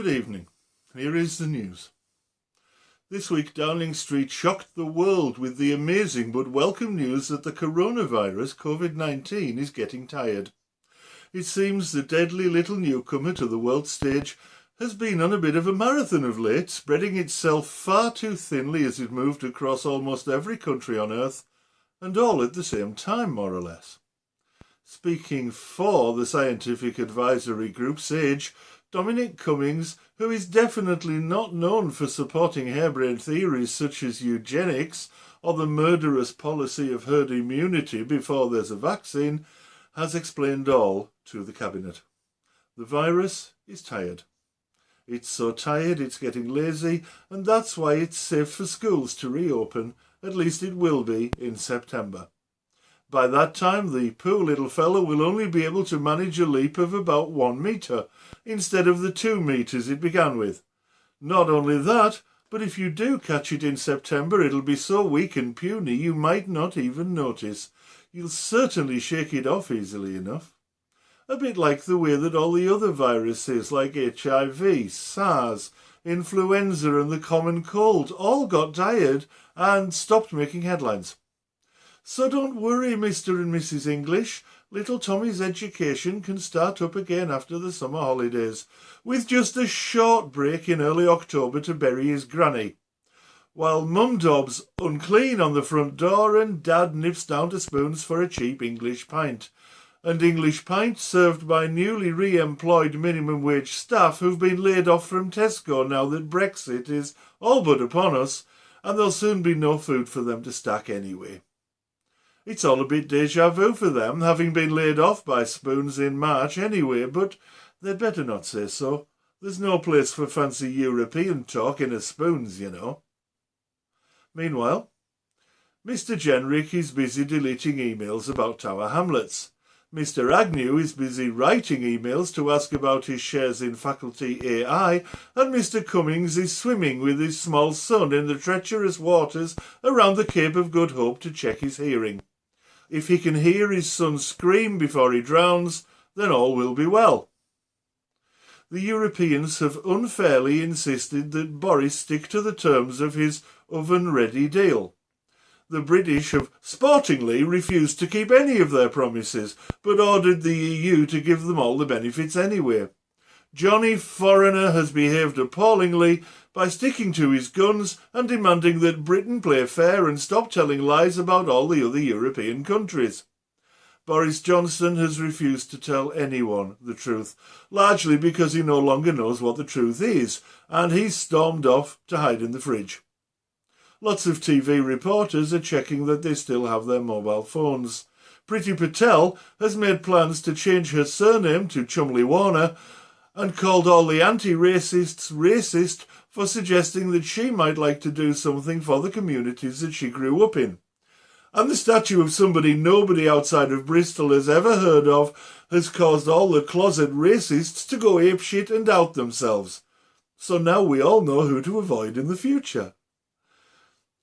Good evening. Here is the news. This week, Downing Street shocked the world with the amazing but welcome news that the coronavirus, COVID-19, is getting tired. It seems the deadly little newcomer to the world stage has been on a bit of a marathon of late, spreading itself far too thinly as it moved across almost every country on Earth, and all at the same time, more or less. Speaking for the scientific advisory group SAGE, Dominic Cummings, who is definitely not known for supporting harebrained theories such as eugenics or the murderous policy of herd immunity before there's a vaccine, has explained all to the Cabinet. The virus is tired. It's so tired it's getting lazy, and that's why it's safe for schools to reopen, at least it will be in September. By that time, the poor little fellow will only be able to manage a leap of about 1 metre, instead of the 2 metres it began with. Not only that, but if you do catch it in September, it'll be so weak and puny you might not even notice. You'll certainly shake it off easily enough. A bit like the way that all the other viruses like HIV, SARS, influenza and the common cold all got tired and stopped making headlines. So don't worry, Mr. and Mrs. English. Little Tommy's education can start up again after the summer holidays, with just a short break in early October to bury his granny, while Mum dobs unclean on the front door and Dad nips down to Spoons for a cheap English pint. And English pint served by newly re-employed minimum wage staff who've been laid off from Tesco now that Brexit is all but upon us, and there'll soon be no food for them to stack anyway. It's all a bit déjà vu for them, having been laid off by Spoons in March anyway, but they'd better not say so. There's no place for fancy European talk in a Spoons, you know. Meanwhile, Mr. Jenrick is busy deleting emails about Tower Hamlets. Mr. Agnew is busy writing emails to ask about his shares in Faculty AI, and Mr. Cummings is swimming with his small son in the treacherous waters around the Cape of Good Hope to check his hearing. If he can hear his son scream before he drowns, then all will be well. The Europeans have unfairly insisted that Boris stick to the terms of his oven-ready deal. The British have sportingly refused to keep any of their promises, but ordered the EU to give them all the benefits anyway. Johnny Foreigner has behaved appallingly by sticking to his guns and demanding that Britain play fair and stop telling lies about all the other European countries. Boris Johnson has refused to tell anyone the truth, largely because he no longer knows what the truth is, and he's stormed off to hide in the fridge. Lots of TV reporters are checking that they still have their mobile phones. Priti Patel has made plans to change her surname to Chumley Warner and called all the anti-racists racist for suggesting that she might like to do something for the communities that she grew up in. And the statue of somebody nobody outside of Bristol has ever heard of has caused all the closet racists to go apeshit and out themselves. So now we all know who to avoid in the future.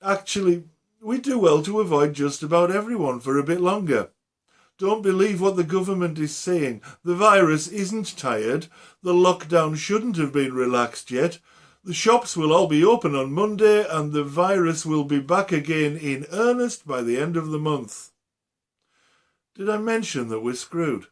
Actually, we do well to avoid just about everyone for a bit longer. Don't believe what the government is saying. The virus isn't tired. The lockdown shouldn't have been relaxed yet. The shops will all be open on Monday and the virus will be back again in earnest by the end of the month. Did I mention that we're screwed?